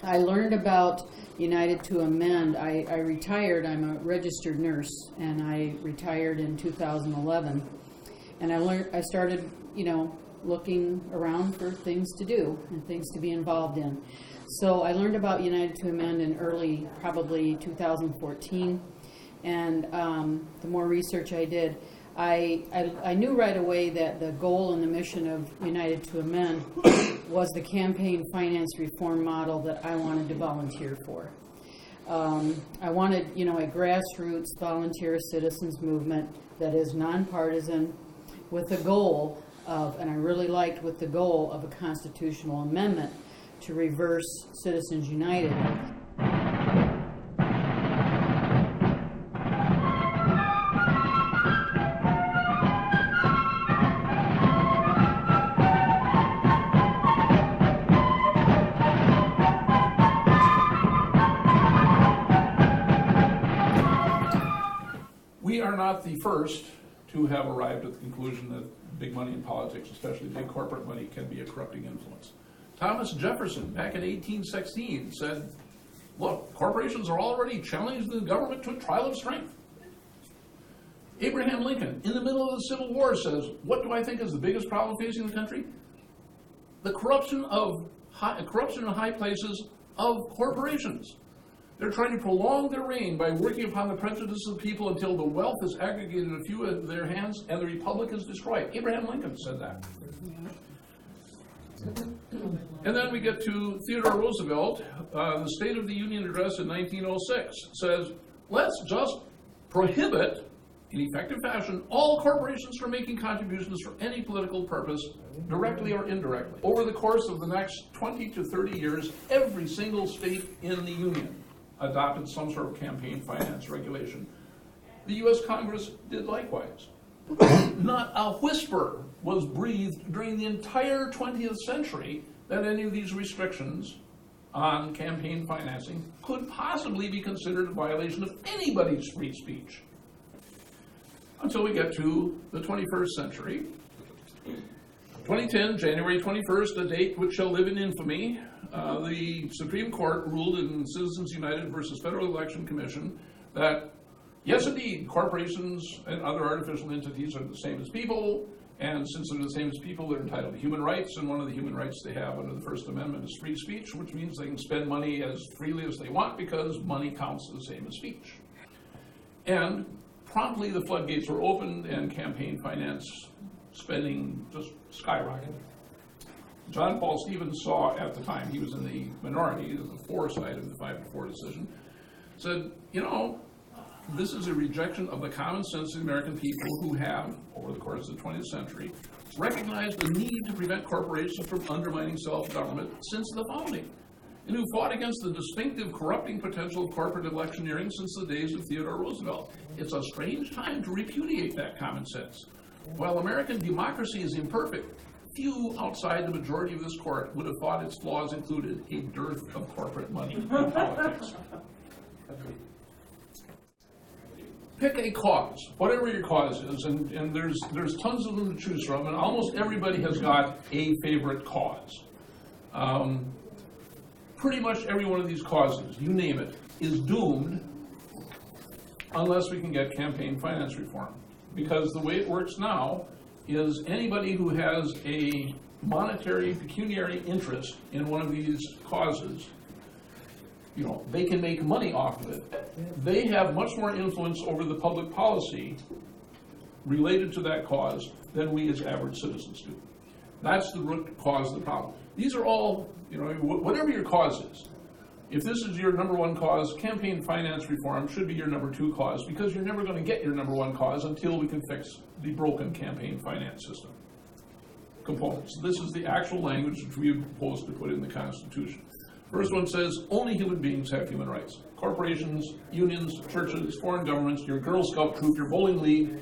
I learned about United to Amend. I retired. I'm a registered nurse, and I retired in 2011. And I started, looking around for things to do and things to be involved in. So I learned about United to Amend in early, probably 2014. And the more research I did, I knew right away that the goal and the mission of United to Amend was the campaign finance reform model that I wanted to volunteer for. I wanted, a grassroots volunteer citizens movement that is nonpartisan with the goal of, and I really liked with the goal of a constitutional amendment to reverse Citizens United. We are not the first to have arrived at the conclusion that big money in politics, especially big corporate money, can be a corrupting influence. Thomas Jefferson, back in 1816, said, look, corporations are already challenging the government to a trial of strength. Abraham Lincoln, in the middle of the Civil War, says, what do I think is the biggest problem facing the country? The corruption in high places of corporations. They're trying to prolong their reign by working upon the prejudices of the people until the wealth is aggregated in a few of their hands and the republic is destroyed. Abraham Lincoln said that. And then we get to Theodore Roosevelt. The State of the Union address in 1906 says, let's just prohibit, in effective fashion, all corporations from making contributions for any political purpose, directly or indirectly. Over the course of the next 20 to 30 years, every single state in the Union adopted some sort of campaign finance regulation. The U.S. Congress did likewise. Not a whisper was breathed during the entire 20th century that any of these restrictions on campaign financing could possibly be considered a violation of anybody's free speech. Until we get to the 21st century. 2010, January 21st, a date which shall live in infamy, the Supreme Court ruled in Citizens United versus Federal Election Commission that, yes, indeed, corporations and other artificial entities are the same as people, and since they're the same as people, they're entitled to human rights, and one of the human rights they have under the First Amendment is free speech, which means they can spend money as freely as they want because money counts the same as speech. And promptly the floodgates were opened and campaign finance spending just skyrocketed. John Paul Stevens saw at the time, he was in the minority, the for side of the 5-4 decision, said, this is a rejection of the common sense of the American people who have, over the course of the 20th century, recognized the need to prevent corporations from undermining self-government since the founding, and who fought against the distinctive corrupting potential of corporate electioneering since the days of Theodore Roosevelt. It's a strange time to repudiate that common sense. While American democracy is imperfect, few outside the majority of this court would have thought its flaws included a dearth of corporate money in politics. Pick a cause, whatever your cause is, and there's tons of them to choose from, and almost everybody has got a favorite cause. Pretty much every one of these causes, you name it, is doomed unless we can get campaign finance reform. Because the way it works now is anybody who has a monetary, pecuniary interest in one of these causes, they can make money off of it. They have much more influence over the public policy related to that cause than we as average citizens do. That's the root cause of the problem. These are all, whatever your cause is, if this is your number one cause, campaign finance reform should be your number two cause, because you're never going to get your number one cause until we can fix the broken campaign finance system components. This is the actual language which we propose to put in the Constitution. First one says, only human beings have human rights. Corporations, unions, churches, foreign governments, your Girl Scout troop, your bowling league,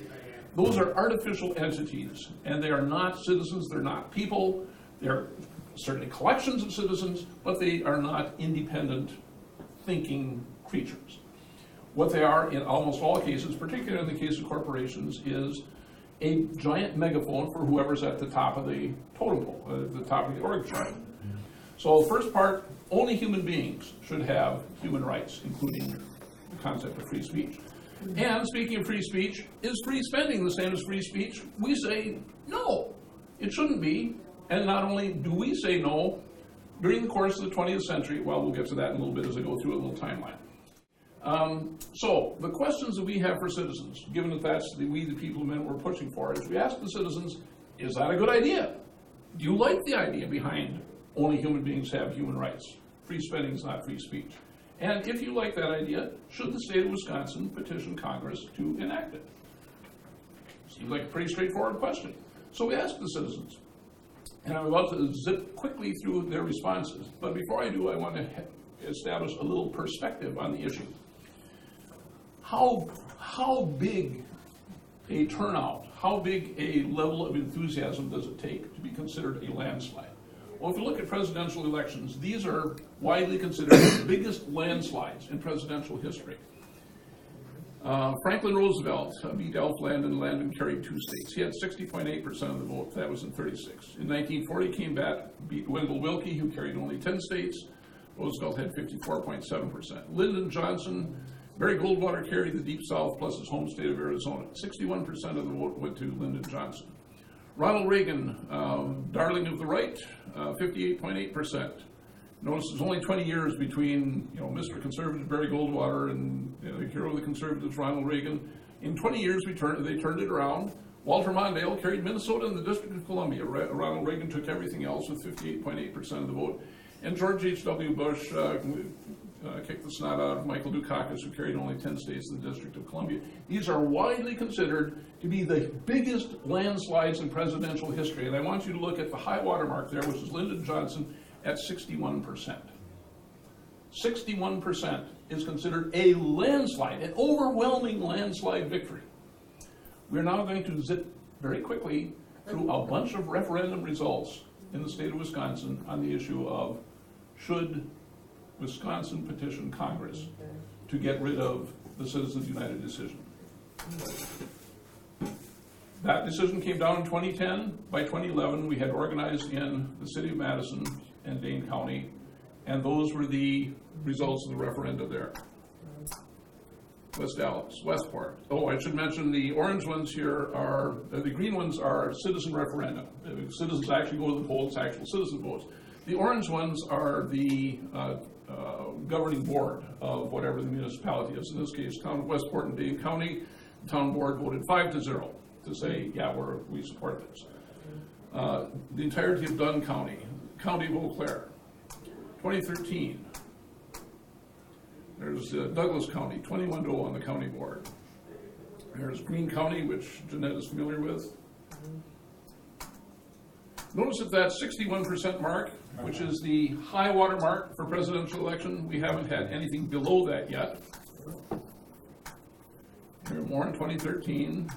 those are artificial entities, and they are not citizens, they're not people, they're certainly collections of citizens, but they are not independent thinking creatures. What they are in almost all cases, particularly in the case of corporations, is a giant megaphone for whoever's at the top of the totem pole, the top of the org chart. So the first part, only human beings should have human rights, including the concept of free speech. And speaking of free speech, is free spending the same as free speech? We say no, it shouldn't be. And not only do we say no, during the course of the 20th century, well, we'll get to that in a little bit as I go through a little timeline. So the questions that we have for citizens, given that that's we the people and men we're pushing for, is we ask the citizens, is that a good idea? Do you like the idea behind only human beings have human rights? Free spending is not free speech. And if you like that idea, should the state of Wisconsin petition Congress to enact it? Seems like a pretty straightforward question. So we ask the citizens, and I'm about to zip quickly through their responses. But before I do, I want to establish a little perspective on the issue. How big a turnout, how big a level of enthusiasm does it take to be considered a landslide? Well, if you look at presidential elections, these are widely considered the biggest landslides in presidential history. Franklin Roosevelt beat Elf Landon. Landon carried 2 states. He had 60.8% of the vote. That was in 36. In 1940, came back, beat Wendell Willkie, who carried only 10 states. Roosevelt had 54.7%. Lyndon Johnson, Barry Goldwater carried the Deep South plus his home state of Arizona. 61% of the vote went to Lyndon Johnson. Ronald Reagan, darling of the right, 58.8%. Notice there's only 20 years between, Mr. Conservative Barry Goldwater and the hero of the conservatives, Ronald Reagan. In 20 years, they turned it around. Walter Mondale carried Minnesota and the District of Columbia. Ronald Reagan took everything else with 58.8% of the vote. And George H.W. Bush kicked the snot out of Michael Dukakis, who carried only 10 states in the District of Columbia. These are widely considered to be the biggest landslides in presidential history. And I want you to look at the high water mark there, which is Lyndon Johnson at 61%. 61% is considered a landslide, an overwhelming landslide victory. We're now going to zip very quickly through a bunch of referendum results in the state of Wisconsin on the issue of should Wisconsin petition Congress to get rid of the Citizensunited decision. That decision came down in 2010. By 2011, we had organized in the city of Madison and Dane County, and those were the results of the referenda there. West Dallas, Westport. Oh, I should mention the orange ones here are, the green ones are citizen referenda. Citizens actually go to the polls, actual citizen votes. The orange ones are the governing board of whatever the municipality is. In this case, town of Westport and Dane County, the town board voted 5-0 to say, yeah, we support this. The entirety of Dunn County, County of Eau Claire, 2013. There's Douglas County, 21-0 on the county board. There's Greene County, which Jeanette is familiar with. Notice that that 61% mark, which is the high water mark for presidential election, we haven't had anything below that yet. Here more in 2013.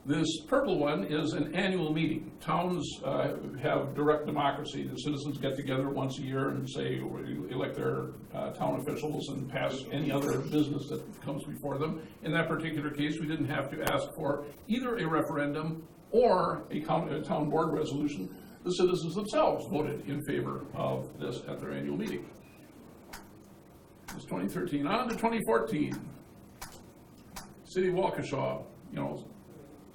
This purple one is an annual meeting. Towns have direct democracy. The citizens get together once a year and say, elect their town officials and pass any other business that comes before them. In that particular case, we didn't have to ask for either a referendum or a town board resolution. The citizens themselves voted in favor of this at their annual meeting. It's 2013. On to 2014. City of Waukesha,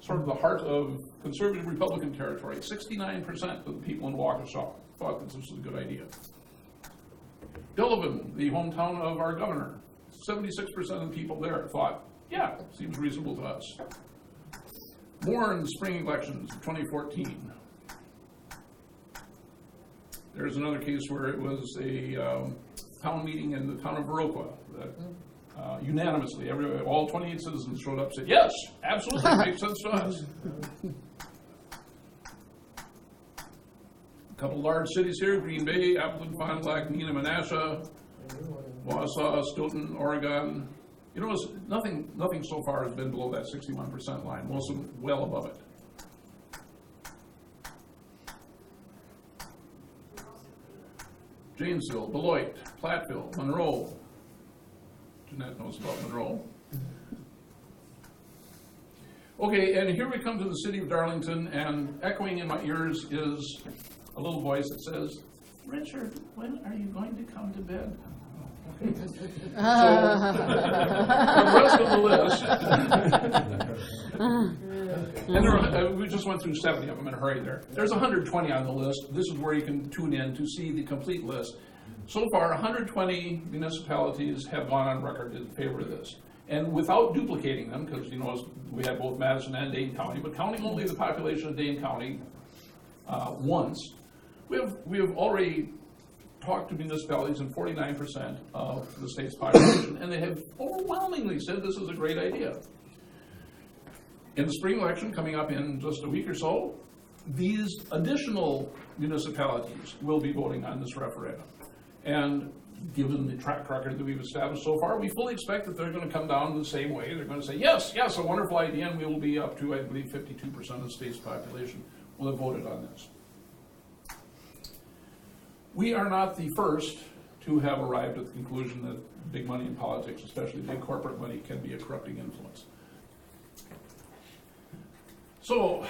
sort of the heart of conservative Republican territory. 69% of the people in Waukesha thought that this was a good idea. Delavan, the hometown of our governor, 76% of the people there thought, yeah, seems reasonable to us. Warren spring elections, 2014. There's another case where it was a town meeting in the town of Viroqua that unanimously, all 28 citizens showed up and said, yes, absolutely, makes sense to us. A couple large cities here, Green Bay, Appleton, Fond du Lac, Neenah, Menasha, Wausau, Stoughton, Oregon. Nothing so far has been below that 61% line, most of them well above it. Janesville, Beloit, Platteville, Monroe. Jeanette knows about Monroe. Okay, and here we come to the city of Darlington, and echoing in my ears is a little voice that says, Richard, when are you going to come to bed? Okay. So, the rest of the list, and we just went through 70 of them in a hurry there. There's 120 on the list. This is where you can tune in to see the complete list. So far, 120 municipalities have gone on record in favor of this. And without duplicating them, because we had both Madison and Dane County, but counting only the population of Dane County once, we have already talked to municipalities in 49% of the state's population, and they have overwhelmingly said this is a great idea. In the spring election coming up in just a week or so, these additional municipalities will be voting on this referendum. And given the track record that we've established so far, we fully expect that they're going to come down the same way. They're going to say, yes, a wonderful idea, and we will be up to, I believe, 52% of the state's population will have voted on this. We are not the first to have arrived at the conclusion that big money in politics, especially big corporate money, can be a corrupting influence. So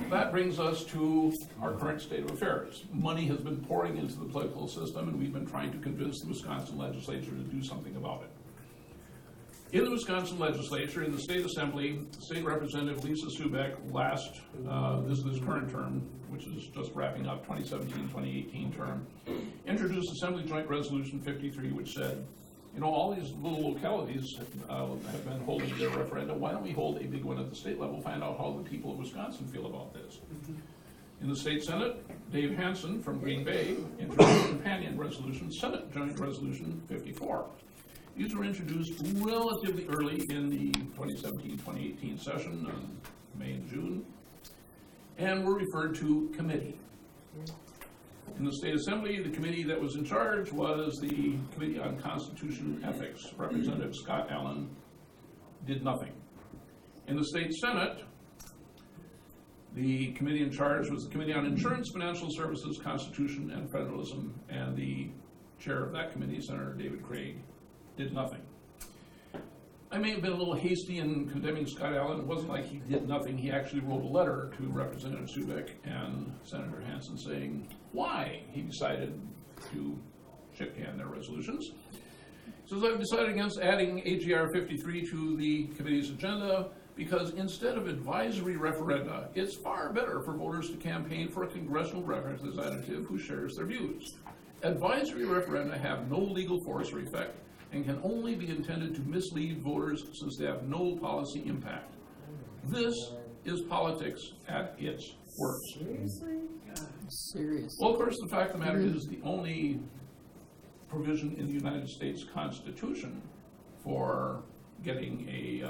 that brings us to our current state of affairs. Money has been pouring into the political system, and we've been trying to convince the Wisconsin legislature to do something about it. In the Wisconsin legislature, in the state assembly, State Representative Lisa Subeck this current term, which is just wrapping up 2017-2018 term, introduced Assembly Joint Resolution 53, which said, all these little localities have been holding their referenda. Why don't we hold a big one at the state level, find out how the people of Wisconsin feel about this? In the state Senate, Dave Hansen from Green Bay introduced a companion resolution, Senate Joint Resolution 54. These were introduced relatively early in the 2017-2018 session, May and June, and were referred to committee. In the State Assembly, the committee that was in charge was the Committee on Constitution and Ethics. Representative Scott Allen did nothing. In the State Senate, the committee in charge was the Committee on Insurance, Financial Services, Constitution, and Federalism, and the chair of that committee, Senator David Craig, did nothing. I may have been a little hasty in condemning Scott Allen. It wasn't like he did nothing. He actually wrote a letter to Representative Subeck and Senator Hansen saying why he decided to ship can their resolutions. He says, I've decided against adding AGR 53 to the committee's agenda because instead of advisory referenda, it's far better for voters to campaign for a congressional representative who shares their views. Advisory referenda have no legal force or effect and can only be intended to mislead voters since they have no policy impact. This is politics at its worst. Seriously? Serious. Well, of course, the fact of the matter is the only provision in the United States Constitution for getting a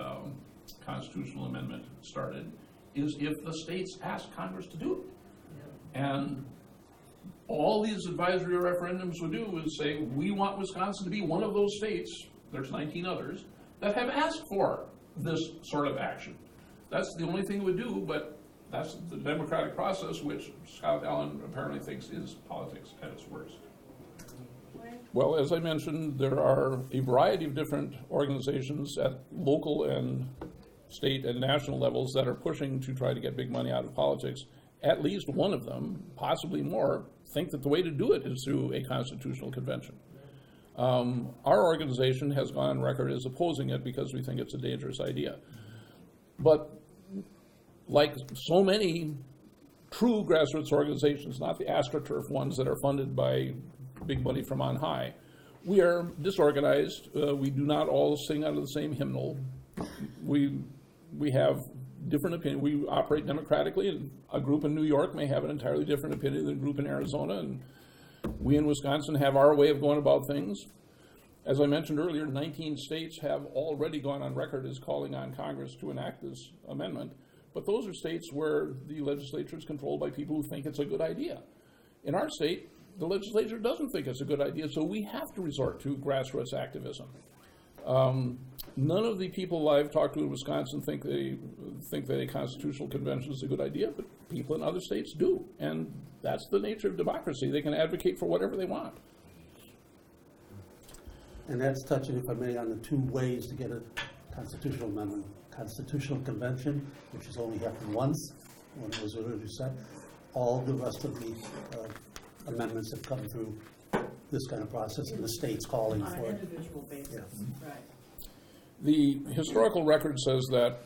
constitutional amendment started is if the states ask Congress to do it. And all these advisory referendums would do is say, we want Wisconsin to be one of those states, there's 19 others, that have asked for this sort of action. That's the only thing it would do, but that's the democratic process, which Scott Allen apparently thinks is politics at its worst. Well, as I mentioned, there are a variety of different organizations at local and state and national levels that are pushing to try to get big money out of politics. At least one of them, possibly more, think that the way to do it is through a constitutional convention. Our organization has gone on record as opposing it because we think it's a dangerous idea. But like so many true grassroots organizations, not the AstroTurf ones that are funded by big money from on high, we are disorganized. We do not all sing out of the same hymnal. We have different opinions. We operate democratically, and a group in New York may have an entirely different opinion than a group in Arizona, and we in Wisconsin have our way of going about things. As I mentioned earlier, 19 states have already gone on record as calling on Congress to enact this amendment, but those are states where the legislature is controlled by people who think it's a good idea. In our state, the legislature doesn't think it's a good idea, so we have to resort to grassroots activism. None of the people I've talked to in Wisconsin think that a constitutional convention is a good idea, but people in other states do, and that's the nature of democracy. They can advocate for whatever they want. And that's touching, if I may, on the two ways to get a constitutional amendment. Constitutional convention, which has only happened once, when it was originally set. All the rest of the amendments have come through this kind of process, and the state's calling On for an it. individual basis, Yeah. right. The historical record says that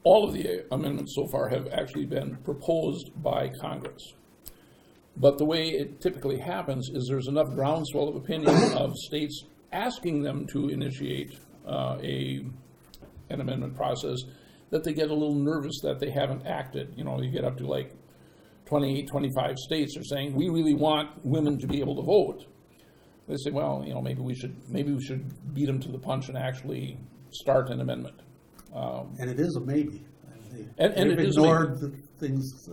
all of the amendments so far have actually been proposed by Congress. But the way it typically happens is there's enough groundswell of opinion of states asking them to initiate an amendment process that they get a little nervous that they haven't acted. You know, you get up to like 28, 25 states are saying, we really want women to be able to vote. They say, well, you know, maybe we should beat them to the punch and actually start an amendment. And it is a maybe. And They've it is a ignored the things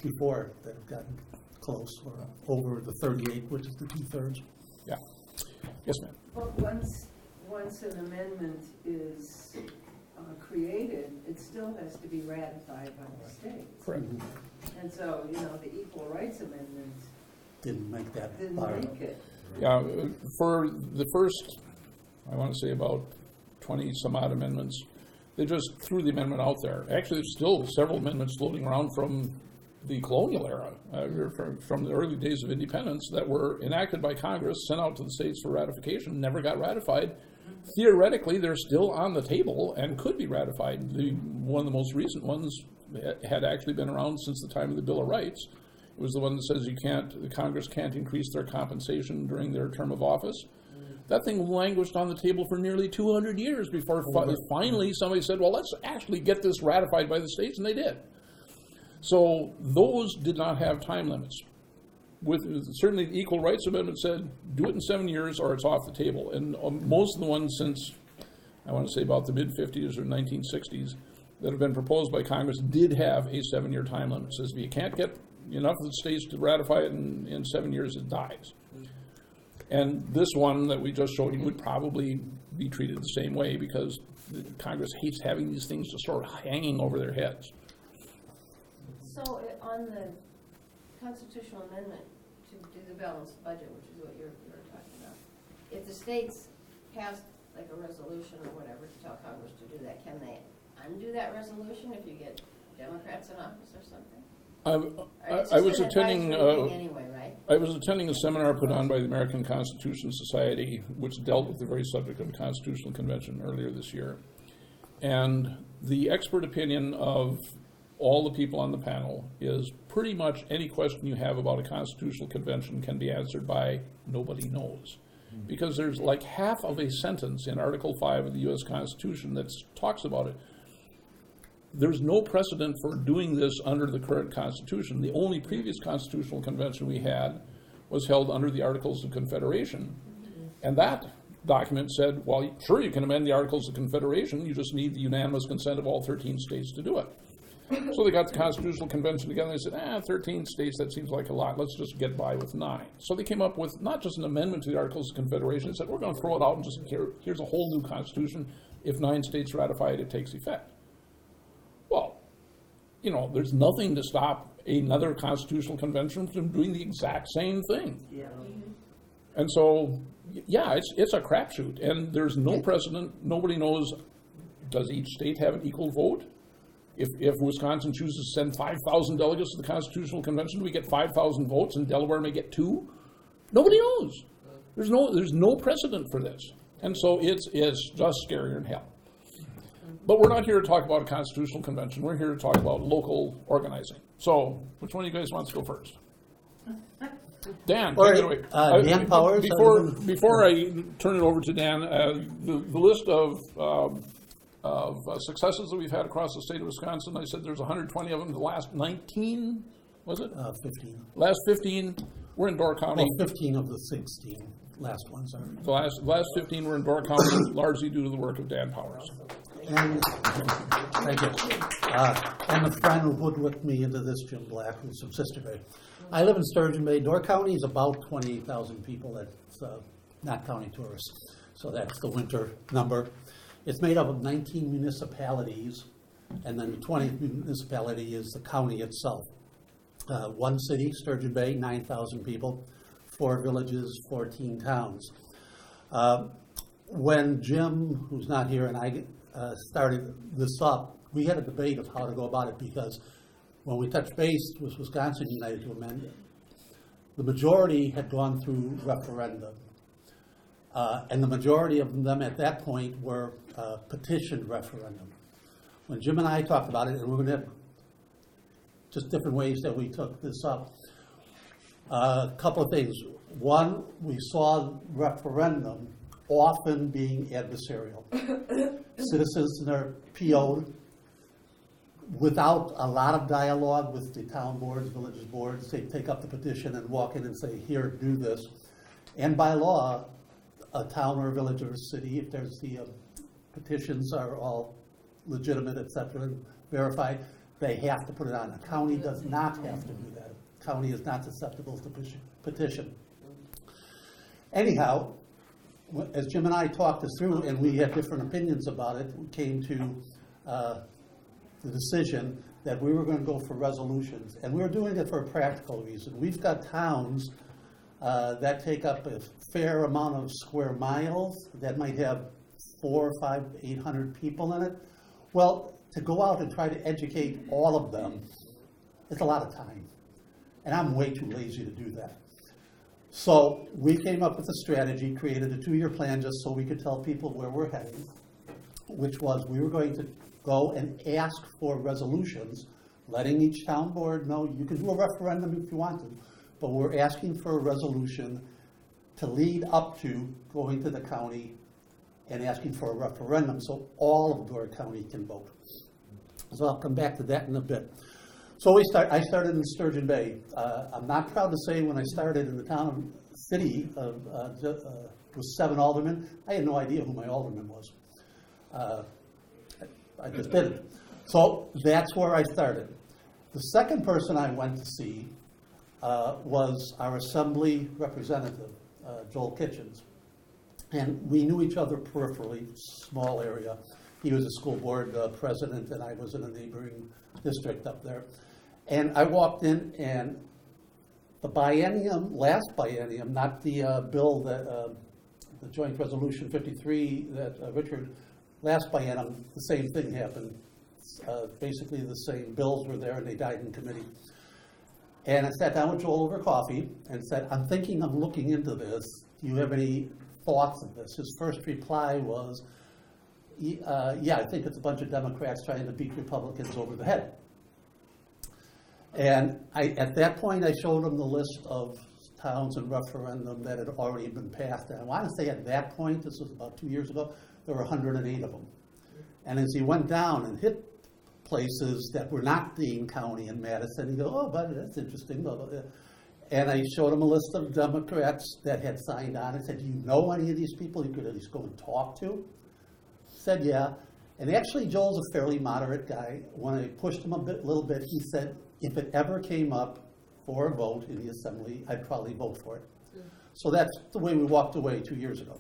before that have gotten close, or over the 38, which is the 2/3. Yeah. Yes, ma'am. But once an amendment is created, it still has to be ratified by the states. Correct. And so, you know, the Equal Rights Amendment Didn't make that didn't part. make it. Yeah, for the first, I want to say about 20 some odd amendments, they just threw the amendment out there. Actually, there's still several amendments floating around from the colonial era, from the early days of independence, that were enacted by Congress, sent out to the states for ratification, never got ratified. Theoretically, they're still on the table and could be ratified. One of the most recent ones had actually been around since the time of the Bill of Rights. It was the one that says the Congress can't increase their compensation during their term of office. That thing languished on the table for nearly 200 years before finally somebody said, well, let's actually get this ratified by the states, and they did. So those did not have time limits. Certainly the Equal Rights Amendment said, do it in 7 years or it's off the table. And most of the ones since, I want to say about the mid-50s or 1960s, that have been proposed by Congress did have a 7-year time limit. It says if you can't get enough of the states to ratify it in 7 years, it dies. And this one that we just showed you would probably be treated the same way, because Congress hates having these things just sort of hanging over their heads. So on the constitutional amendment to do the balanced budget, which is what you're talking about, if the states pass like a resolution or whatever to tell Congress to do that, can they undo that resolution if you get Democrats in office or something? I was attending. Anyway, right? I was attending a seminar put on by the American Constitution Society, which dealt with the very subject of the Constitutional Convention earlier this year. And the expert opinion of all the people on the panel is pretty much any question you have about a constitutional convention can be answered by nobody knows. Because there's like half of a sentence in Article 5 of the U.S. Constitution that talks about it. There's no precedent for doing this under the current Constitution. The only previous constitutional convention we had was held under the Articles of Confederation. And that document said, well, sure, you can amend the Articles of Confederation, you just need the unanimous consent of all 13 states to do it. So they got the Constitutional Convention together and they said, 13 states, that seems like a lot, let's just get by with 9. So they came up with not just an amendment to the Articles of Confederation, they said, we're going to throw it out and just, here's a whole new Constitution. If 9 states ratify it, it takes effect. Well, you know, there's nothing to stop another constitutional convention from doing the exact same thing. Yeah. And so, yeah, it's a crapshoot, and there's no precedent. Nobody knows, does each state have an equal vote? If Wisconsin chooses to send 5,000 delegates to the Constitutional Convention, do we get 5,000 votes, and Delaware may get 2? Nobody knows. There's no precedent for this, and so it's just scarier than hell. But we're not here to talk about a constitutional convention. We're here to talk about local organizing. So, which one of you guys wants to go first? Dan, take it away. Dan Powers. Before I turn it over to Dan, the list of successes that we've had across the state of Wisconsin, I said there's 120 of them. The last 19, was it? 15. Last 15, we're in Door County. Well, 15 of the 16 last ones are. The last 15 were in Door County, largely due to the work of Dan Powers. And, thank you. And the friend who hoodwinked me into this, Jim Black, who's from Sister Bay. I live in Sturgeon Bay. Door County is about 28,000 people. That's not counting tourists. So that's the winter number. It's made up of 19 municipalities, and then the 20th municipality is the county itself. One city, Sturgeon Bay, 9,000 people, 4 villages, 14 towns. When Jim, who's not here, and I started this up, we had a debate of how to go about it, because when we touched base with Wisconsin United to amend the majority had gone through referendum. And the majority of them at that point were petitioned referendum. When Jim and I talked about it, and we're going to have just different ways that we took this up, a couple of things. One, we saw referendum often being adversarial. Citizens are PO'd without a lot of dialogue with the town boards, villages boards. They take up the petition and walk in and say, here, do this. And by law, a town or a village or a city, if there's the petitions are all legitimate, et cetera, and verified, they have to put it on. A county does not have to do that. A county is not susceptible to petition. Anyhow, as Jim and I talked this through, and we had different opinions about it, we came to the decision that we were going to go for resolutions. And we were doing it for a practical reason. We've got towns that take up a fair amount of square miles that might have 400, 500, 800 people in it. Well, to go out and try to educate all of them, it's a lot of time. And I'm way too lazy to do that. So we came up with a strategy, created a 2-year plan just so we could tell people where we're heading, which was we were going to go and ask for resolutions, letting each town board know you can do a referendum if you want to, but we're asking for a resolution to lead up to going to the county and asking for a referendum so all of Door County can vote. So I'll come back to that in a bit. So I started in Sturgeon Bay. I'm not proud to say when I started in the town city with 7 aldermen, I had no idea who my alderman was. I just didn't. So that's where I started. The second person I went to see was our assembly representative, Joel Kitchens. And we knew each other peripherally, small area. He was a school board president, and I was in a neighboring district up there. And I walked in, and the last biennium, not the bill that, the Joint Resolution 53 that Richard, last biennium, the same thing happened. Basically the same bills were there, and they died in committee. And I sat down with Joel over coffee and said, I'm thinking of looking into this. Do you have any thoughts of this? His first reply was, yeah, I think it's a bunch of Democrats trying to beat Republicans over the head. And at that point, I showed him the list of towns and referendum that had already been passed. And I want to say at that point, this was about 2 years ago, there were 108 of them. And as he went down and hit places that were not Dean County and Madison, he goes, oh, but that's interesting. Blah, blah, blah. And I showed him a list of Democrats that had signed on. I said, do you know any of these people you could at least go and talk to? He said, yeah. And actually, Joel's a fairly moderate guy. When I pushed him a little bit, he said, if it ever came up for a vote in the assembly, I'd probably vote for it. Yeah. So that's the way we walked away 2 years ago.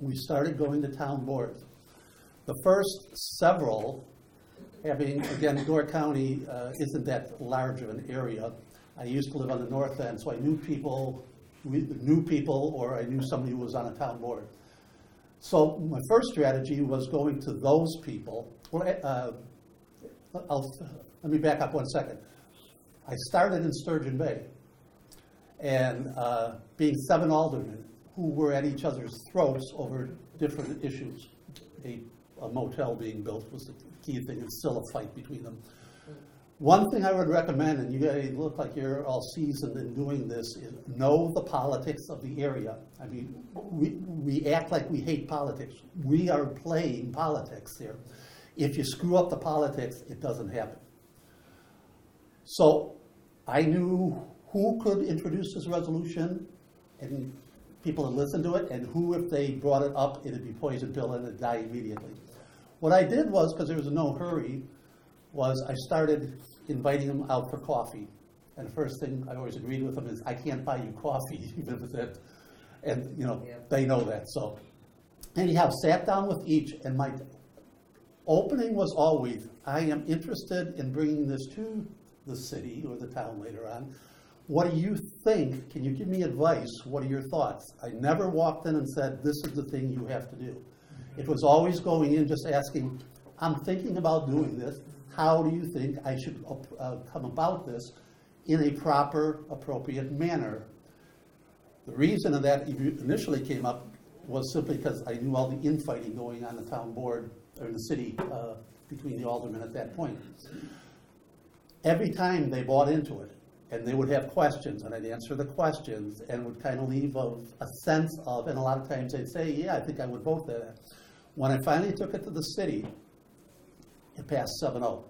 We started going to town boards. The first several, having, again, Door County isn't that large of an area. I used to live on the north end, so I knew people, or I knew somebody who was on a town board. So my first strategy was going to those people. Let me back up 1 second. I started in Sturgeon Bay, and being 7 aldermen who were at each other's throats over different issues. A motel being built was the key thing, and still a fight between them. One thing I would recommend, and you guys look like you're all seasoned in doing this, is know the politics of the area. I mean, we act like we hate politics. We are playing politics here. If you screw up the politics, it doesn't happen. So I knew who could introduce this resolution, and people would listen to it, and who, if they brought it up, it'd be poison pill and it'd die immediately. What I did was, because there was no hurry, was I started inviting them out for coffee. And the first thing I always agreed with them is, I can't buy you coffee, even if it's it. And, you know, they know that. So anyhow, sat down with each, and my opening was always, I am interested in bringing this to the city or the town later on. What do you think? Can you give me advice? What are your thoughts? I never walked in and said, this is the thing you have to do. It was always going in just asking, I'm thinking about doing this. How do you think I should come about this? in a proper, appropriate manner. The reason of that initially came up was simply because I knew all the infighting going on in the town board, or in the city, between the aldermen at that point. Every time they bought into it, and they would have questions, and I'd answer the questions, and would kind of leave a sense of, and a lot of times they'd say, yeah, I think I would vote for that. When I finally took it to the city, it passed 7-0.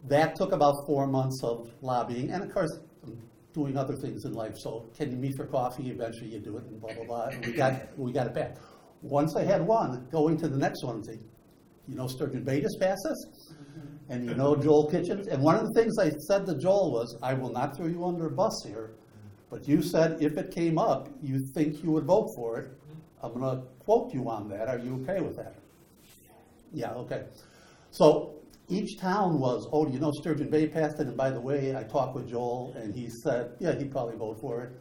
That took about 4 months of lobbying, and of course, I'm doing other things in life, so can you meet for coffee? Eventually you do it, and blah, blah, blah, and we got it back. Once I had one, going to the next one and say, you know Sturgeon Bay just passed this? And you know Joel Kitchens? And one of the things I said to Joel was, I will not throw you under a bus here, but you said if it came up, you think you would vote for it. I'm going to quote you on that. Are you okay with that? Yeah, okay. So each town was, oh, you know Sturgeon Bay passed it, and by the way, I talked with Joel, and he said, yeah, he'd probably vote for it,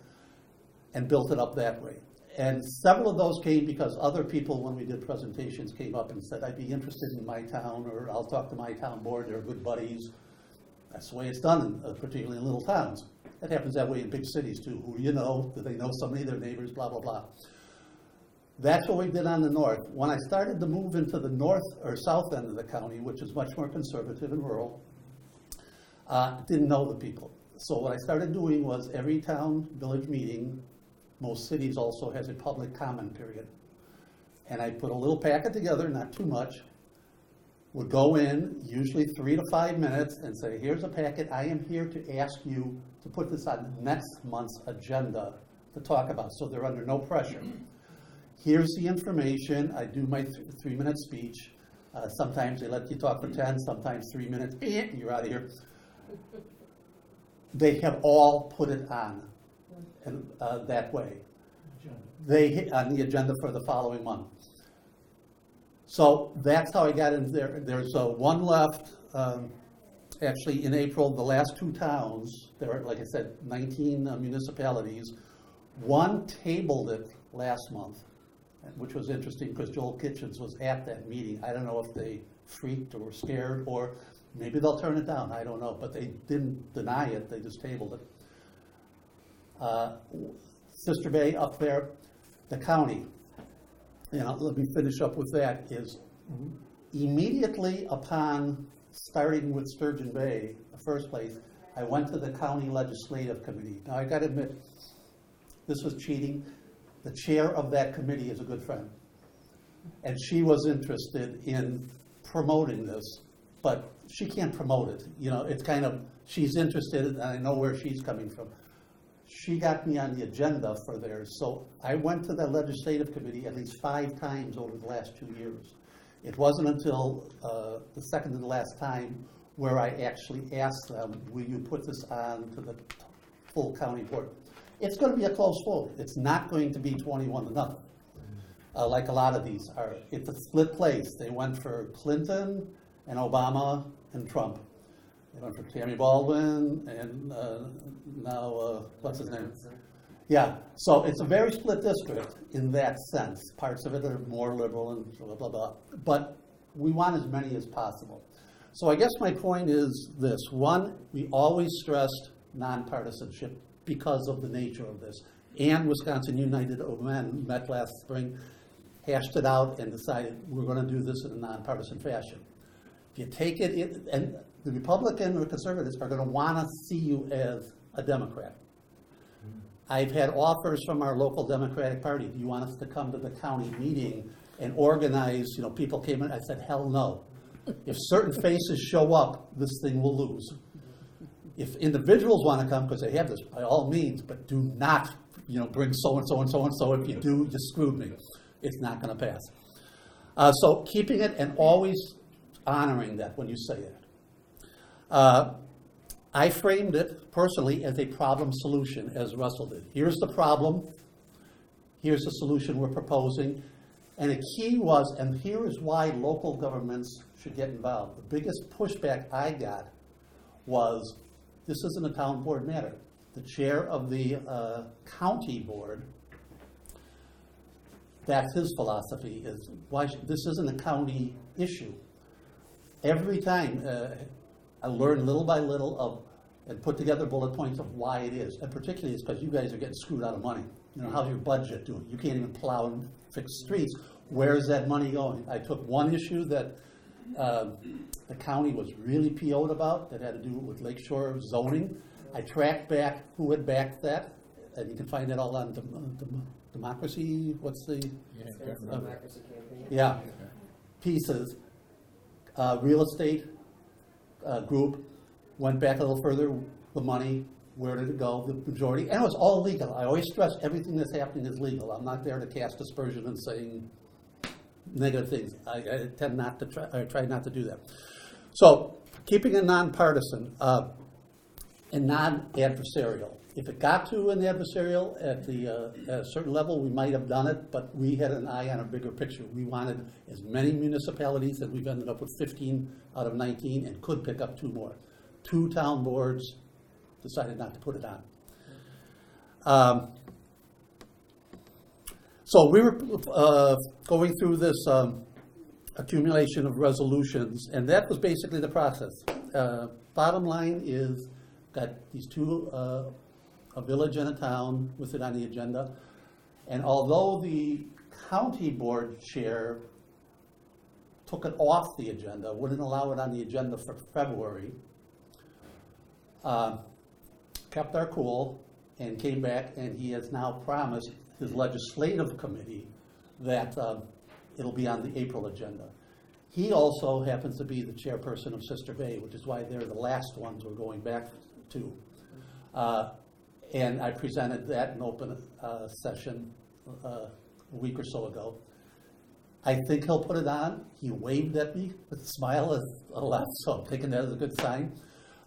and built it up that way. And several of those came because other people, when we did presentations, came up and said, I'd be interested in my town, or I'll talk to my town board, they're good buddies. That's the way it's done, particularly in little towns. It happens that way in big cities too. Who do you know? Do they know somebody, their neighbors, blah, blah, blah. That's what we did on the north. When I started to move into the north or south end of the county, which is much more conservative and rural, didn't know the people. So what I started doing was every town village meeting, most cities also has a public comment period. And I put a little packet together, not too much, would go in, usually 3 to 5 minutes, and say, here's a packet. I am here to ask you to put this on next month's agenda to talk about, so they're under no pressure. Here's the information. I do my 3-minute speech. Sometimes they let you talk for 10, sometimes 3 minutes. You're out of here. They have all put it on and, that way. They hit on the agenda for the following month. So that's how I got in there. There's one left, actually in April, the last 2 towns, there are, like I said, 19 municipalities. One tabled it last month, which was interesting because Joel Kitchens was at that meeting. I don't know if they freaked or were scared, or maybe they'll turn it down, I don't know, but they didn't deny it, they just tabled it. Sister Bay up there, the county, let me finish up with that, is immediately upon starting with Sturgeon Bay, the first place, I went to the county legislative committee. Now I gotta admit, this was cheating. The chair of that committee is a good friend. And she was interested in promoting this, but she can't promote it. It's kind of, she's interested, and I know where she's coming from. She got me on the agenda for theirs. So I went to the legislative committee at least 5 times over the last 2 years. It wasn't until the second to the last time where I actually asked them, will you put this on to the full county board? It's going to be a close vote. It's not going to be 21-0, like a lot of these are. It's a split place. They went for Clinton and Obama and Trump. They went for Tammy Baldwin and now, what's his name? Yeah, so it's a very split district in that sense. Parts of it are more liberal and blah, blah, blah. But we want as many as possible. So I guess my point is this. One, we always stressed nonpartisanship because of the nature of this. And Citizensunited men met last spring, hashed it out, and decided we're going to do this in a nonpartisan fashion. If you take it in, and the Republican or conservatives are going to want to see you as a Democrat. I've had offers from our local Democratic Party. Do you want us to come to the county meeting and organize, people came in? I said, hell no. If certain faces show up, this thing will lose. If individuals want to come, because they have this, by all means, but do not, bring so-and-so and so-and-so. If you do, you screwed me. It's not going to pass. So keeping it and always honoring that when you say it. I framed it personally as a problem solution, as Russell did. Here's the problem. Here's the solution we're proposing. And a key was, and here is why local governments should get involved. The biggest pushback I got was, this isn't a town board matter. The chair of the county board, that's his philosophy, is why this isn't a county issue. Every time, I learned little by little of, and put together bullet points of why it is. And particularly it's because you guys are getting screwed out of money. You know, how's your budget doing? You can't even plow and fix streets. Where is that money going? I took one issue that the county was really PO'd about that had to do with lakeshore zoning. I tracked back who had backed that, and you can find it all on democracy, what's the? Yeah, pieces. Real estate group went back a little further, the money, where did it go, the majority, and it was all legal. I always stress everything that's happening is legal. I'm not there to cast aspersion and saying negative things. I tend not to try not to do that. So, keeping it nonpartisan and non-adversarial. If it got to an adversarial at a certain level, we might have done it, but we had an eye on a bigger picture. We wanted as many municipalities, and we've ended up with 15 out of 19 and could pick up 2 more. 2 town boards decided not to put it on. So we were going through this accumulation of resolutions, and that was basically the process. Bottom line is, got these 2, a village and a town with it on the agenda, and although the county board chair took it off the agenda, wouldn't allow it on the agenda for February, kept our cool and came back, and he has now promised his legislative committee that it'll be on the April agenda. He also happens to be the chairperson of Sister Bay, which is why they're the last ones we're going back to. And I presented that in open session a week or so ago. I think he'll put it on. He waved at me with a smile as a left, so I'm taking that as a good sign.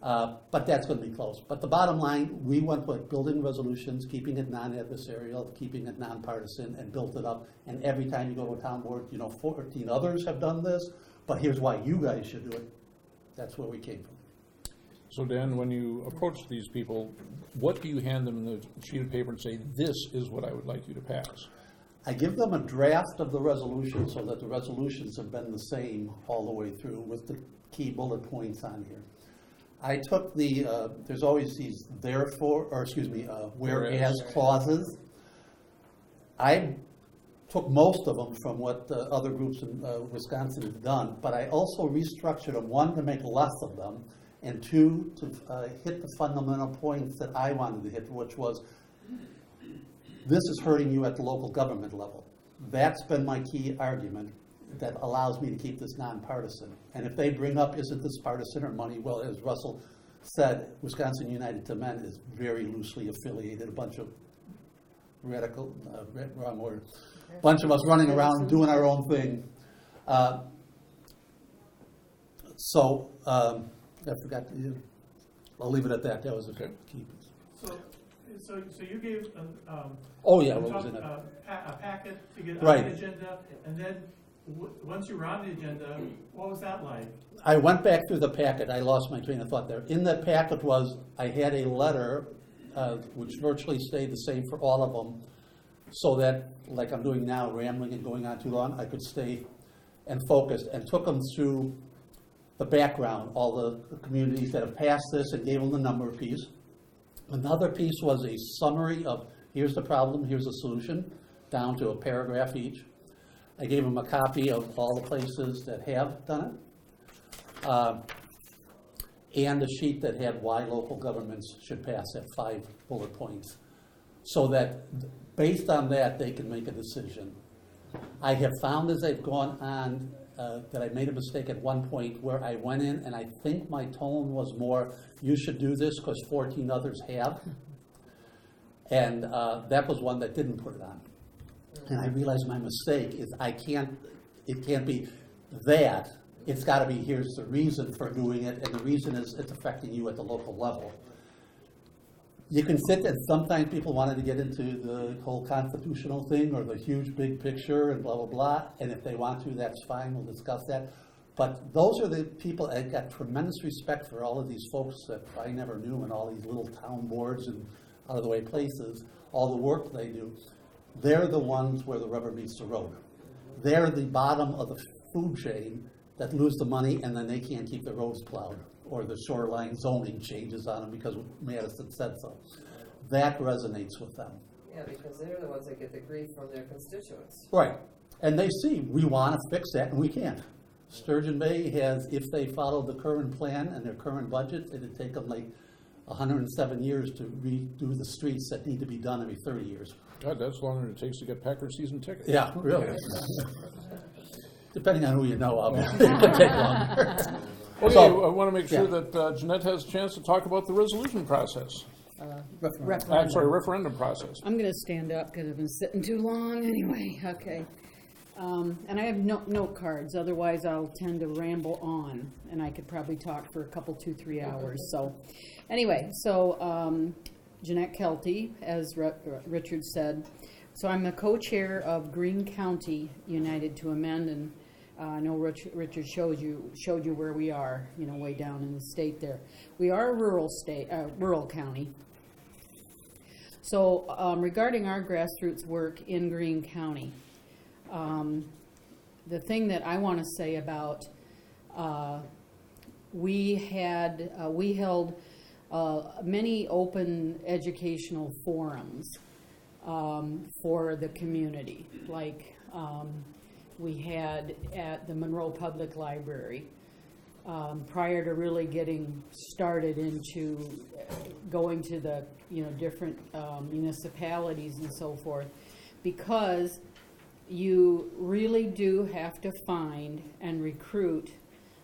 But that's going to be close. But the bottom line, we went with building resolutions, keeping it non-adversarial, keeping it nonpartisan, and built it up. And every time you go to a town board, 14 others have done this, but here's why you guys should do it. That's where we came from. So Dan, when you approach these people, what do you hand them the sheet of paper and say, this is what I would like you to pass? I give them a draft of the resolution so that the resolutions have been the same all the way through with the key bullet points on here. I took there's always these whereas clauses. I took most of them from what other groups in Wisconsin have done, but I also restructured them, 1, to make less of them, and 2, to hit the fundamental points that I wanted to hit, which was, this is hurting you at the local government level. That's been my key argument that allows me to keep this nonpartisan. And if they bring up, isn't this partisan or money? Well, as Russell said, Wisconsin to Men is very loosely affiliated, a bunch of radical, wrong word, bunch of us running around doing our own thing. I forgot to, I'll leave it at that. That was a key piece. So you gave oh yeah, what was in it? A packet to get Right. on the agenda, and then once you were on the agenda, what was that like? I went back through the packet. I lost my train of thought there. In the packet I had a letter which virtually stayed the same for all of them, so that, like I'm doing now, rambling and going on too long, I could stay and focused, and took them through the background, all the communities that have passed this, and gave them the number piece. Another piece was a summary of, here's the problem, here's the solution, down to a paragraph each. I gave them a copy of all the places that have done it, and a sheet that had why local governments should pass at 5 bullet points, so that based on that, they can make a decision. I have found as I've gone on that I made a mistake at one point where I went in and I think my tone was more, you should do this because 14 others have. And that was one that didn't put it on. And I realized my mistake is it can't be that. It's got to be, here's the reason for doing it, and the reason is it's affecting you at the local level. You can sit, and sometimes people wanted to get into the whole constitutional thing or the huge big picture and blah, blah, blah, and if they want to, that's fine, we'll discuss that. But those are the people, I've got tremendous respect for all of these folks that I never knew, and all these little town boards and out of the way places, all the work they do. They're the ones where the rubber meets the road. They're the bottom of the food chain that lose the money, and then they can't keep the roads plowed. or the shoreline zoning changes on them because Madison said so. That resonates with them. Yeah, because they're the ones that get the grief from their constituents. Right. And they see, we want to fix that, and we can't. Sturgeon Bay has, if they follow the current plan and their current budget, it'd take them like 107 years to redo the streets that need to be done every 30 years. God, that's longer than it takes to get Packard season tickets. Yeah, really. Depending on who you know, obviously, it could take longer. Okay, So, I want to make sure yeah. that Jeanette has a chance to talk about the resolution process. Referendum process. I'm gonna stand up because I've been sitting too long anyway, okay. And I have note cards, otherwise I'll tend to ramble on, and I could probably talk for a couple, 2-3 hours, so. Anyway, so Jeanette Kelty, as Richard said, so I'm the co-chair of Greene County United to Amend, and I know Richard showed you where we are, you know, way down in the state there. We are a rural county. So regarding our grassroots work in Greene County, the thing that I want to say about, we held many open educational forums for the community, like we had at the Monroe Public Library, prior to really getting started into going to the, you know, different municipalities and so forth, because you really do have to find and recruit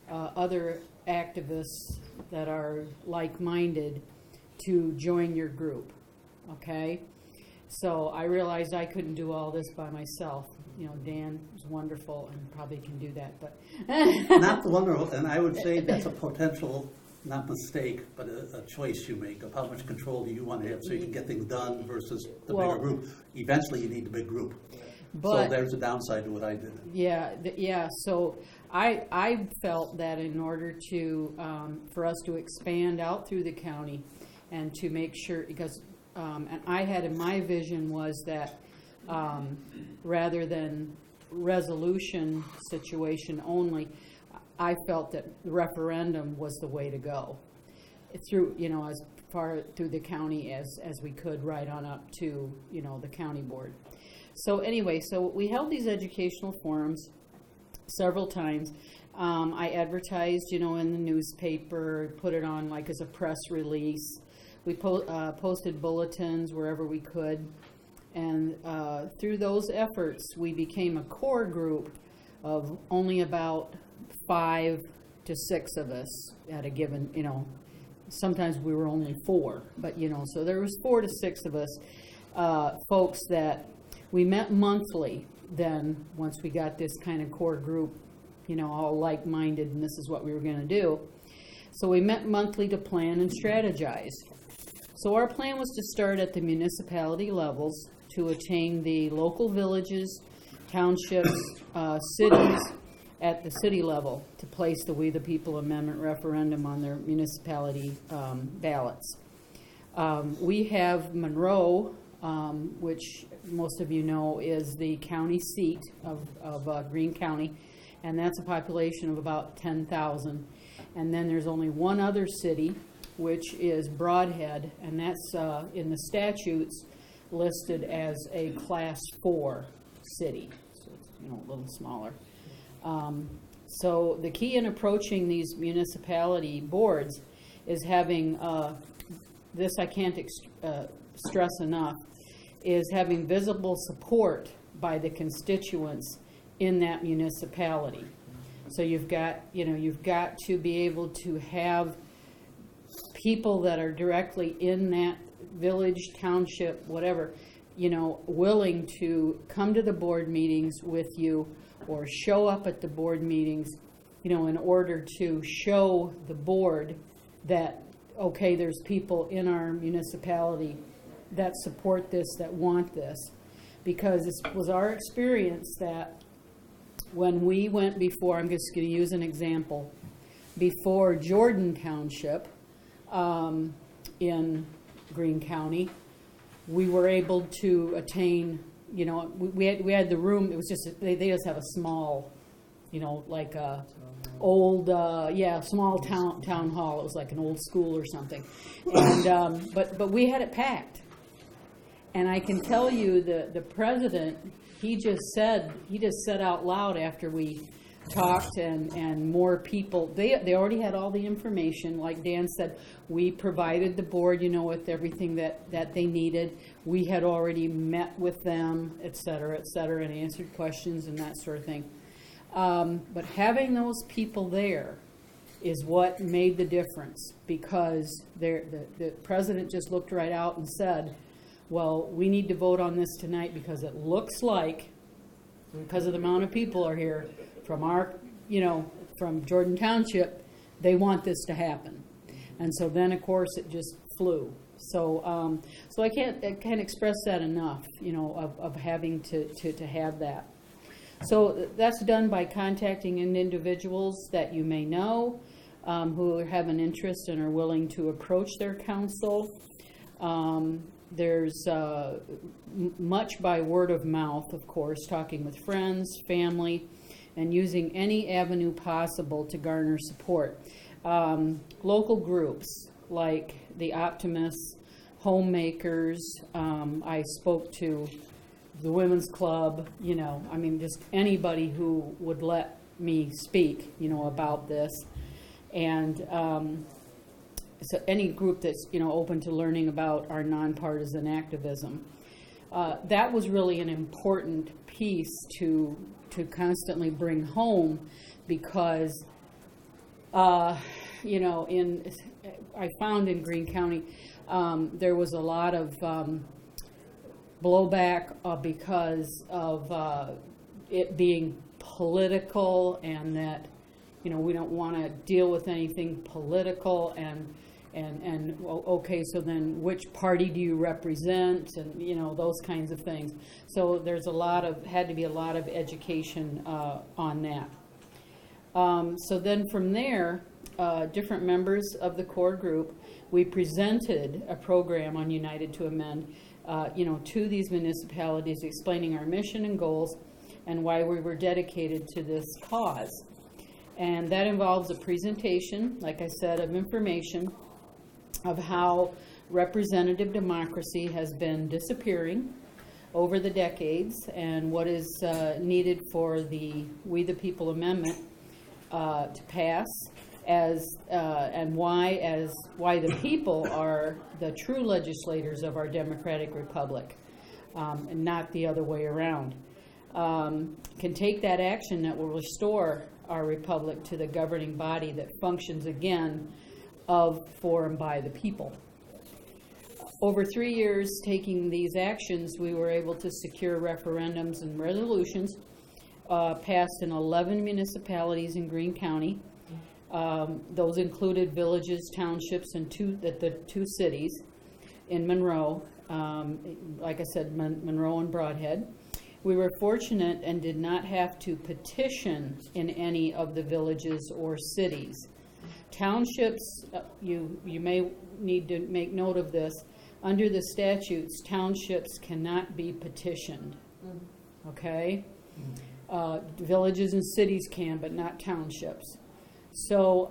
other activists that are like-minded to join your group, okay? So I realized I couldn't do all this by myself. You know, Dan is wonderful and probably can do that, but. Not the wonderful, and I would say that's a potential, not mistake, but a choice you make of how much control do you want to have so you can get things done versus the Well, bigger group. Eventually, you need a big group. But So there's a downside to what I did. yeah, so I felt that in order to, for us to expand out through the county and to make sure, because, and I had in my vision was that rather than resolution situation only, I felt that the referendum was the way to go through, you know, as far through the county as we could, right on up to, you know, the county board. So anyway, so we held these educational forums several times. I advertised, you know, in the newspaper, put it on like as a press release. We posted bulletins wherever we could. And through those efforts, we became a core group of only about 5 to 6 of us at a given, you know, sometimes we were only 4, but, you know, so there was 4 to 6 of us, folks that we met monthly then, once we got this kind of core group, you know, all like-minded, and this is what we were going to do. So we met monthly to plan and strategize. So our plan was to start at the municipality levels to attain the local villages, townships, cities at the city level to place the We the People Amendment referendum on their municipality ballots. We have Monroe, which most of you know is the county seat of Greene County, and that's a population of about 10,000. And then there's only one other city, which is Broadhead, and that's in the statutes listed as a Class 4 city, so it's, you know, a little smaller. So the key in approaching these municipality boards is having, this I can't stress enough, is having visible support by the constituents in that municipality. So you've got, you know, you've got to be able to have people that are directly in that village, township, whatever, you know, willing to come to the board meetings with you or show up at the board meetings, you know, in order to show the board that, okay, there's people in our municipality that support this, that want this. Because it was our experience that when we went before, I'm just going to use an example, before Jordan Township in Greene County, we were able to attain, you know, we had the room, it was just, they just have a small like a old, small town hall. It was like an old school or something. And, but we had it packed. And I can tell you the president, he just said out loud after we talked and more people, they already had all the information. Like Dan said, we provided the board, with everything that they needed. We had already met with them, et cetera, and answered questions and that sort of thing. But having those people there is what made the difference, because the president just looked right out and said, well, we need to vote on this tonight because it looks like, because of the amount of people are here from from Jordan Township, they want this to happen. And so then, of course, it just flew. So I can't express that enough, of having to have that. So that's done by contacting individuals that you may know, who have an interest and are willing to approach their council. There's much by word of mouth, of course, talking with friends, family, and using any avenue possible to garner support. Local groups like the Optimists, Homemakers, I spoke to the Women's Club, just anybody who would let me speak, about this. And so any group that's, open to learning about our nonpartisan activism. That was really an important piece to constantly bring home, because, I found in Greene County, there was a lot of blowback because of it being political, and that, we don't want to deal with anything political, and okay, so then which party do you represent, and those kinds of things. So there's had to be a lot of education on that. So then from there, different members of the core group, we presented a program on United to Amend, to these municipalities, explaining our mission and goals and why we were dedicated to this cause. And that involves a presentation, like I said, of information of how representative democracy has been disappearing over the decades, and what is needed for the We the People Amendment to pass, and why the people are the true legislators of our democratic republic, and not the other way around. Can take that action that will restore our republic to the governing body that functions again of, for, and by the people. Over 3 years taking these actions, we were able to secure referendums and resolutions passed in 11 municipalities in Greene County. Those included villages, townships, and the two cities in Monroe, like I said, Monroe and Broadhead. We were fortunate and did not have to petition in any of the villages or cities. Townships, you may need to make note of this. Under the statutes, townships cannot be petitioned. Okay? Villages and cities can, but not townships. So,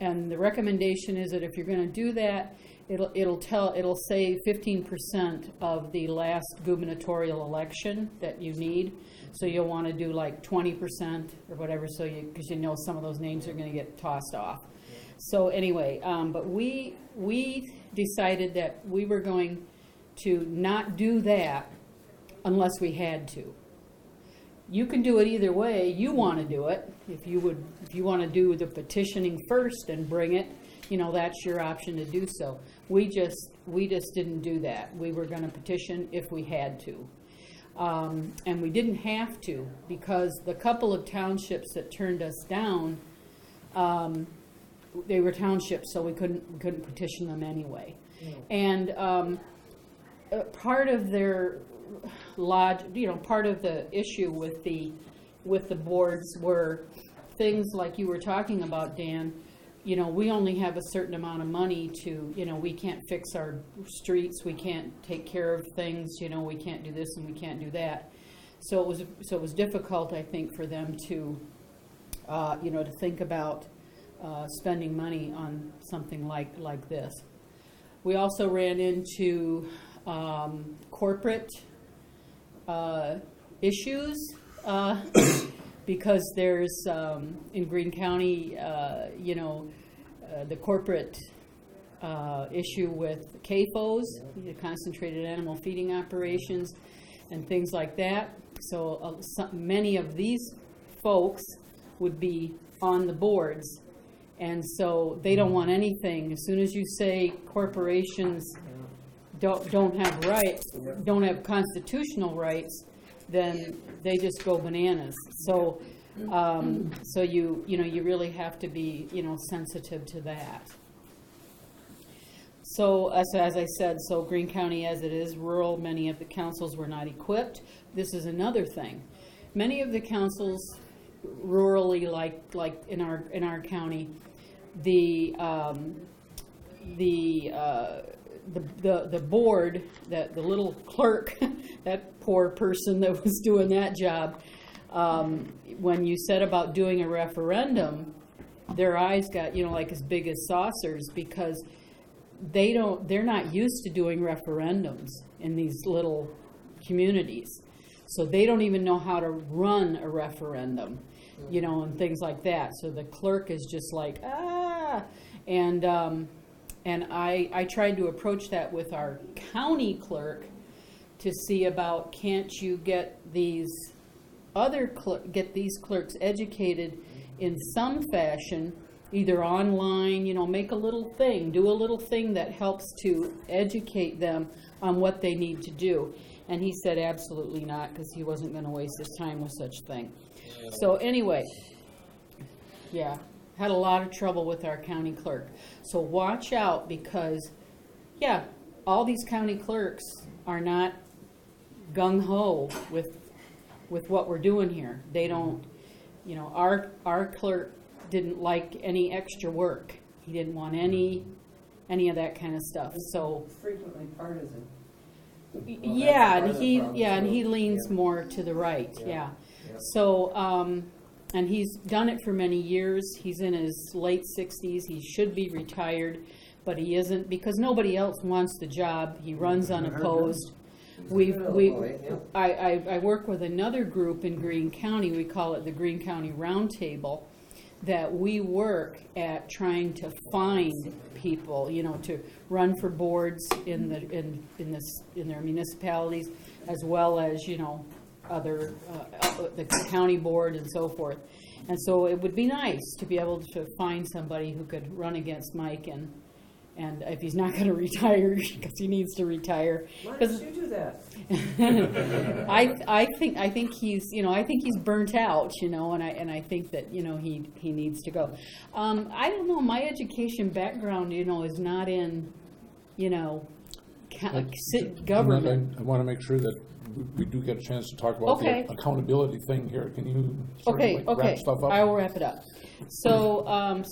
and the recommendation is that if you're going to do that, it'll say 15% of the last gubernatorial election that you need. So you'll want to do like 20% or whatever, because some of those names are going to get tossed off. So anyway, but we decided that we were going to not do that unless we had to. You can do it either way you want to do it. If you want to do the petitioning first and bring it, that's your option to do so. We just didn't do that. We were going to petition if we had to. And we didn't have to, because the couple of townships that turned us down, they were townships, so we couldn't petition them anyway. And part of their part of the issue with the boards were things like you were talking about, Dan. We only have a certain amount of money to, we can't fix our streets, we can't take care of things, we can't do this and we can't do that. So it was difficult, I think, for them to, to think about spending money on something like this. We also ran into corporate issues because there's in Greene County, the corporate issue with CAFOs, the concentrated animal feeding operations, and things like that. So many of these folks would be on the boards, and so they don't want anything. As soon as you say corporations don't have rights, don't have constitutional rights, then they just go bananas. So you really have to be sensitive to that. So as I said, so Greene County as it is rural, many of the councils were not equipped. This is another thing. Many of the councils rurally, like in our county, the board, the little clerk, that poor person that was doing that job, when you said about doing a referendum, their eyes got like as big as saucers, because they're not used to doing referendums in these little communities. So they don't even know how to run a referendum, and things like that. So the clerk is just like, and I tried to approach that with our county clerk to see about, can't you get these clerks educated in some fashion, either online, make a little thing, do a little thing that helps to educate them on what they need to do. And he said absolutely not, because he wasn't going to waste his time with such thing. So anyway, yeah, had a lot of trouble with our county clerk. So watch out, because, yeah, all these county clerks are not gung-ho with what we're doing here. They don't, our clerk didn't like any extra work. He didn't want any of that kind of stuff. So Frequently partisan. and he leans more to the right. Yeah. So and he's done it for many years. He's in his late 60s. He should be retired, but he isn't, because nobody else wants the job. He runs unopposed. I work with another group in Greene County. We call it the Greene County Roundtable, that we work at trying to find people, to run for boards in their municipalities, as well as other the county board and so forth. And so it would be nice to be able to find somebody who could run against Mike, and if he's not going to retire, because he needs to retire. Why don't you do that? I think he's burnt out, and I think that he needs to go. I don't know. My education background, is not in government. I want to make sure that we do get a chance to talk about Okay. the accountability thing here. Can you sort Okay, of wrap stuff up? I will wrap it up. So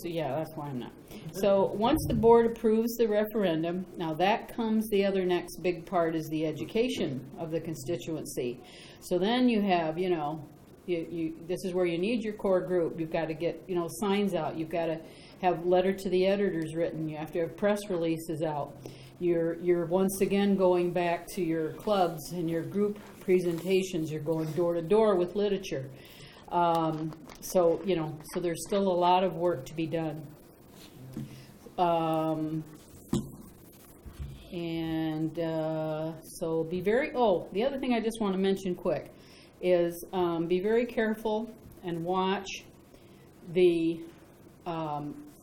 yeah, that's why I'm not. So once the board approves the referendum, now that comes, the other next big part is the education of the constituency. So then you have, this is where you need your core group. You've got to get, signs out. You've got to have letter to the editors written. You have to have press releases out. You're once again going back to your clubs and your group presentations. You're going door to door with literature. So there's still a lot of work to be done. So be very, the other thing I just want to mention quick is be very careful and watch the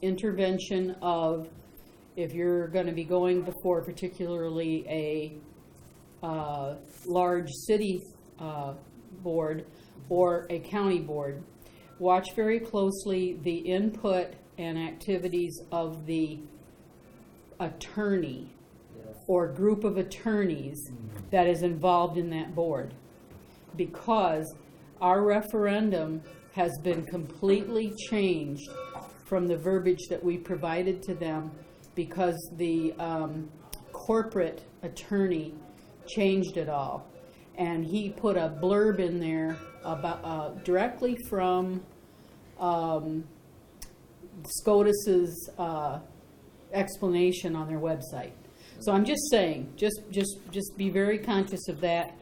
intervention of, if you're going to be going before particularly a large city board or a county board, watch very closely the input and activities of the attorney or group of attorneys that is involved in that board, because our referendum has been completely changed from the verbiage that we provided to them, because the corporate attorney changed it all. and he put a blurb in there about, directly from, SCOTUS's, explanation on their website. So I'm just saying, just be very conscious of that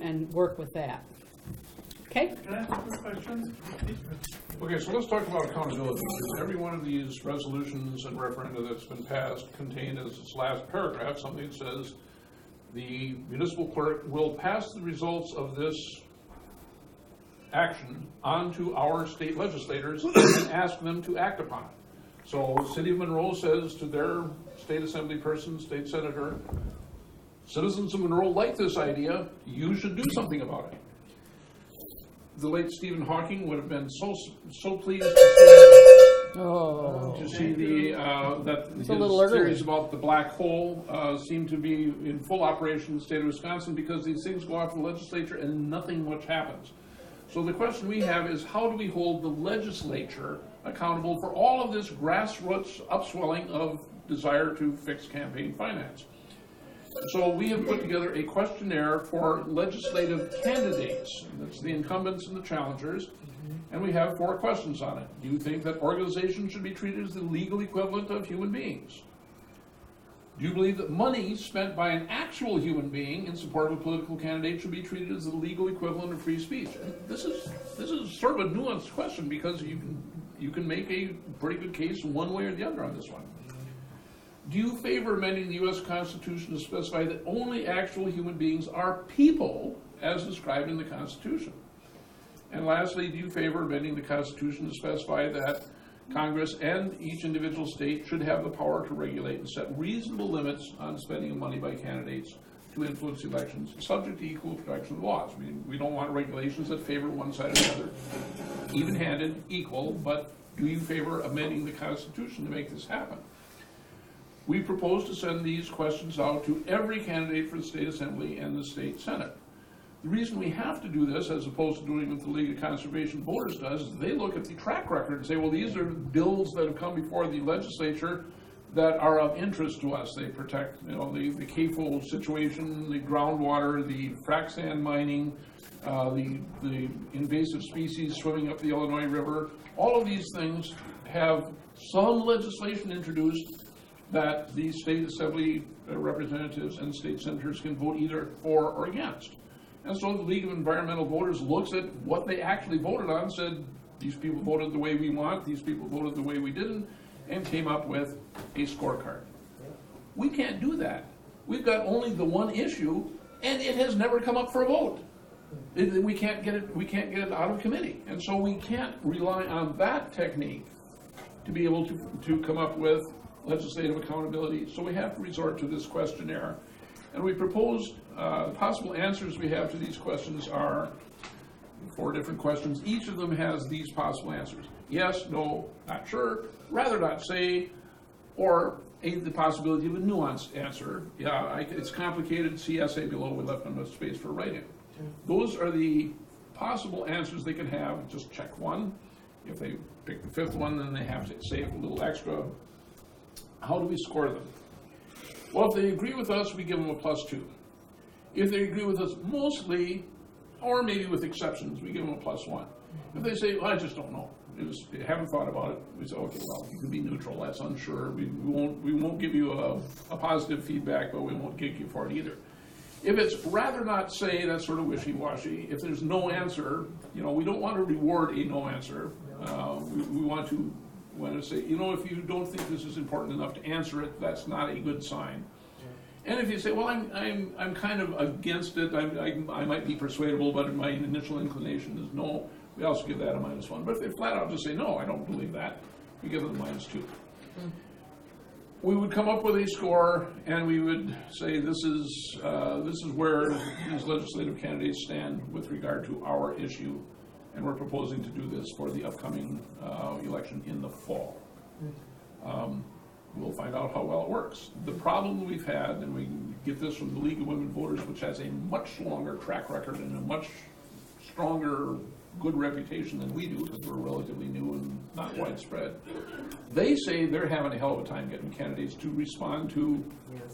and work with that. Okay? Can I ask a quick question? Okay, so let's talk about accountability. Every one of these resolutions and referenda that's been passed contain as its last paragraph something that says the municipal clerk will pass the results of this action on to our state legislators and ask them to act upon it. So City of Monroe says to their state assembly person, state senator, citizens of Monroe like this idea, you should do something about it. The late Stephen Hawking would have been so pleased to see that his theories about the black hole seem to be in full operation in the state of Wisconsin, because these things go off to the legislature and nothing much happens. So the question we have is, how do we hold the legislature accountable for all of this grassroots upswelling of desire to fix campaign finance? So we have put together a questionnaire for legislative candidates. That's the incumbents and the challengers. And we have 4 questions on it. Do you think that organizations should be treated as the legal equivalent of human beings? Do you believe that money spent by an actual human being in support of a political candidate should be treated as the legal equivalent of free speech? And this is sort of a nuanced question, because you can make a pretty good case one way or the other on this one. Do you favor amending the U.S. Constitution to specify that only actual human beings are people as described in the Constitution? And lastly, do you favor amending the Constitution to specify that Congress and each individual state should have the power to regulate and set reasonable limits on spending of money by candidates to influence elections, subject to equal protection laws? We don't want regulations that favor one side or the other. Even-handed, equal, but do you favor amending the Constitution to make this happen? We propose to send these questions out to every candidate for the state assembly and the state senate. The reason we have to do this, as opposed to doing what the League of Conservation Voters does, is they look at the track record and say, well, these are bills that have come before the legislature that are of interest to us. They protect, the CAFO situation, the groundwater, the frac sand mining, the invasive species swimming up the Illinois River. All of these things have some legislation introduced that the state assembly representatives and state senators can vote either for or against. And so the League of Environmental Voters looks at what they actually voted on, said, these people voted the way we want, these people voted the way we didn't, and came up with a scorecard. We can't do that. We've got only the one issue, and it has never come up for a vote. We can't get it out of committee. And so we can't rely on that technique to be able to come up with legislative accountability. So we have to resort to this questionnaire. And we propose possible answers we have to these questions are 4 different questions. Each of them has these possible answers: yes, no, not sure, rather not say, or the possibility of a nuanced answer. Yeah, it's complicated, see essay below, we left enough space for writing. Those are the possible answers they can have. Just check one. If they pick the 5th one, then they have to save a little extra. How do we score them? Well, if they agree with us, we give them a +2. If they agree with us mostly, or maybe with exceptions, we give them a +1. If they say, well, I just don't know, I haven't thought about it, we say, okay, well, you can be neutral, that's unsure. We won't give you a positive feedback, but we won't kick you for it either. If it's rather not say, that's sort of wishy-washy. If there's no answer, we don't want to reward a no answer. We want to say, if you don't think this is important enough to answer it, that's not a good sign. And if you say, well, I'm kind of against it, I might be persuadable, but my initial inclination is no, we also give that a -1. But if they flat out just say, no, I don't believe that, we give them a -2. We would come up with a score, and we would say this is where these legislative candidates stand with regard to our issue, and we're proposing to do this for the upcoming election in the fall. We'll find out how well it works. The problem we've had, and we get this from the League of Women Voters, which has a much longer track record and a much stronger good reputation than we do, because we're relatively new and not widespread. They say they're having a hell of a time getting candidates to respond to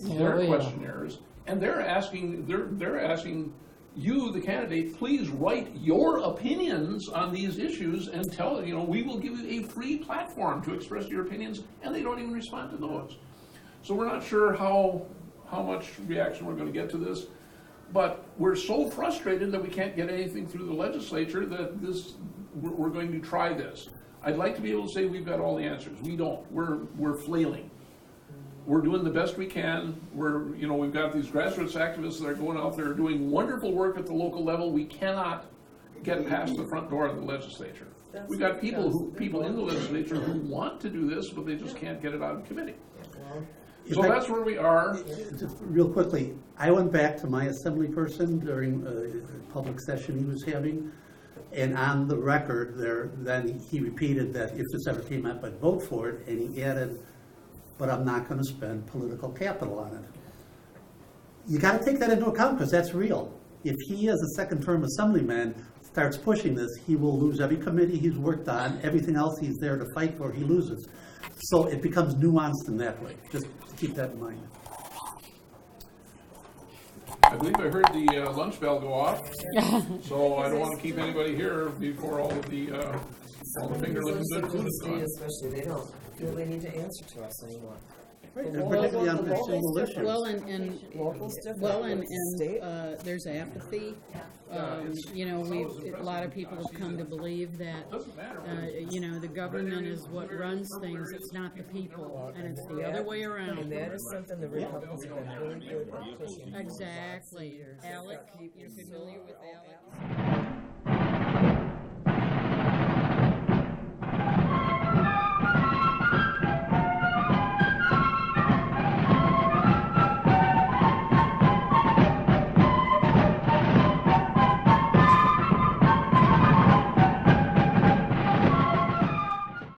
their questionnaires, and they're asking you, the candidate, please write your opinions on these issues and tell, we will give you a free platform to express your opinions, and they don't even respond to those. So we're not sure how much reaction we're going to get to this, but we're so frustrated that we can't get anything through the legislature that we're going to try this. I'd like to be able to say we've got all the answers. We don't. We're flailing. We're doing the best we can. We've got these grassroots activists that are going out there doing wonderful work at the local level. We cannot get past the front door of the legislature. We've got people in the legislature who want to do this, but they just can't get it out of committee. So that's where we are. Just real quickly, I went back to my assembly person during a public session he was having, and on the record there, then he repeated that if this ever came up, I'd vote for it, and he added, but I'm not going to spend political capital on it. You got to take that into account because that's real. If he, as a second-term assemblyman, starts pushing this, he will lose every committee he's worked on, everything else he's there to fight for, he loses. So it becomes nuanced in that way. Just keep that in mind. I believe I heard the lunch bell go off, so I don't want to keep anybody here before all the finger licking good food is gone. Especially, they don't feel they need to answer to us anymore. And particularly on the single issues. Local's different. There's apathy. A lot of people have come to believe that, the government is what runs things. It's not the people, and it's the other way around. And that is something the Republicans have been really good at pushing. Exactly. Alec, you're familiar with Alec?